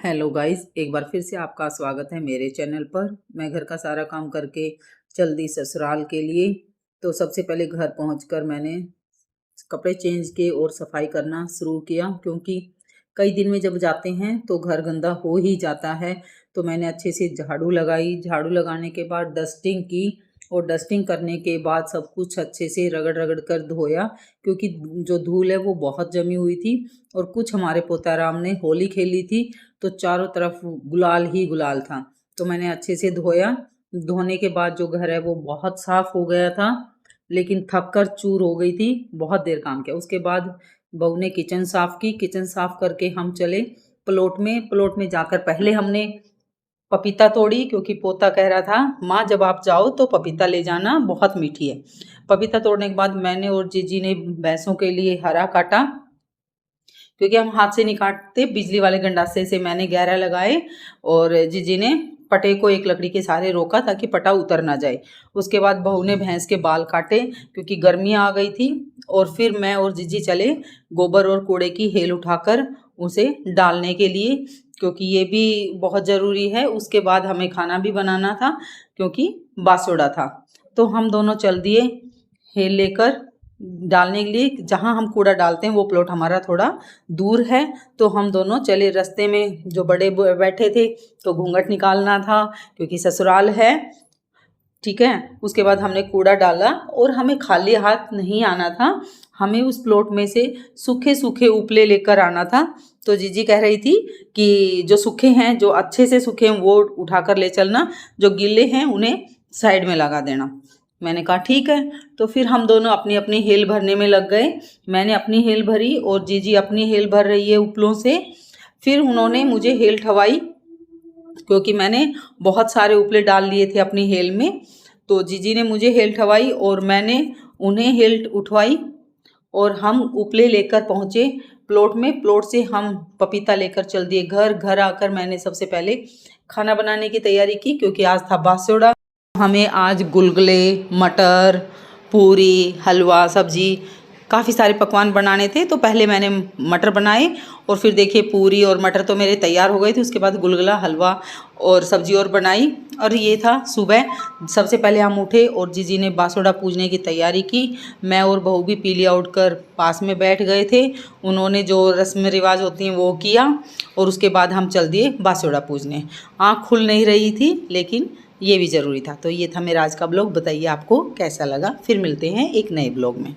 Hello guys, एक बार फिर से आपका स्वागत है मेरे चैनल पर। मैं घर का सारा काम करके चल दी ससुराल के लिए। तो सबसे पहले घर पहुंचकर मैंने कपड़े चेंज किए और सफाई करना शुरू किया, क्योंकि कई दिन में जब जाते हैं तो घर गंदा हो ही जाता है। तो मैंने अच्छे से झाड़ू लगाई। झाड़ू लगाने के बाद डस्टिंग की और डस्टिंग करने के बाद सब कुछ अच्छे से रगड़ रगड़ कर धोया, क्योंकि जो धूल है वो बहुत जमी हुई थी। और कुछ हमारे पोताराम ने होली खेली थी तो चारों तरफ गुलाल ही गुलाल था। तो मैंने अच्छे से धोया। धोने के बाद जो घर है वो बहुत साफ हो गया था, लेकिन थक कर चूर हो गई थी। बहुत देर काम किया। उसके बाद बहू ने किचन साफ की। किचन साफ करके हम चले प्लॉट में। प्लॉट में जाकर पहले हमने पपीता तोड़ी, क्योंकि पोता कह रहा था माँ जब आप जाओ तो पपीता ले जाना, बहुत मीठी है। पपीता तोड़ने के बाद मैंने और जीजी ने भैंसों के लिए हरा काटा, क्योंकि हम हाथ से नहीं काटते, बिजली वाले गंडासे से मैंने 11 लगाए और जीजी ने पटे को एक लकड़ी के सहारे रोका ताकि पटा उतर ना जाए। उसके बाद बहू ने भैंस के बाल काटे, क्योंकि गर्मियाँ आ गई थी। और फिर मैं और जीजी चले गोबर और कूड़े की हेल उठाकर उसे डालने के लिए, क्योंकि ये भी बहुत ज़रूरी है। उसके बाद हमें खाना भी बनाना था, क्योंकि बासोड़ा था। तो हम दोनों चल दिए हेल लेकर डालने के लिए। जहाँ हम कूड़ा डालते हैं वो प्लॉट हमारा थोड़ा दूर है, तो हम दोनों चले। रास्ते में जो बड़े बैठे थे तो घूंघट निकालना था, क्योंकि ससुराल है, ठीक है। उसके बाद हमने कूड़ा डाला और हमें खाली हाथ नहीं आना था। हमें उस प्लॉट में से सूखे सूखे उपले लेकर आना था। तो जीजी कह रही थी कि जो सूखे हैं, जो अच्छे से सूखे हैं वो उठाकर ले चलना, जो गीले हैं उन्हें साइड में लगा देना। मैंने कहा ठीक है। तो फिर हम दोनों अपनी अपनी हेल भरने में लग गए। मैंने अपनी हेल भरी और जीजी अपनी हेल भर रही है उपलों से। फिर उन्होंने मुझे हेल ठवाई, क्योंकि मैंने बहुत सारे उपले डाल लिए थे अपनी हेल में। तो जीजी ने मुझे हेल ठवाई और मैंने उन्हें हेल उठवाई, और हम उपले लेकर पहुँचे प्लॉट में। प्लॉट से हम पपीता लेकर चल दिए घर। घर आकर मैंने सबसे पहले खाना बनाने की तैयारी की, क्योंकि आज था बासोड़ा। हमें आज गुलगुले, मटर, पूरी, हलवा, सब्जी, काफ़ी सारे पकवान बनाने थे। तो पहले मैंने मटर बनाए और फिर देखिए पूरी और मटर तो मेरे तैयार हो गए थे। उसके बाद गुलगुला, हलवा और सब्जी और बनाई। और ये था सुबह। सबसे पहले हम उठे और जीजी ने बासोड़ा पूजने की तैयारी की। मैं और बहू भी पीलिया उठकर पास में बैठ गए थे। उन्होंने जो रस्म रिवाज होती हैं वो किया और उसके बाद हम चल दिए बासोड़ा पूजने। आँख खुल नहीं रही थी, लेकिन ये भी ज़रूरी था। तो ये था मेरा आज का ब्लॉग। बताइए आपको कैसा लगा। फिर मिलते हैं एक नए ब्लॉग में।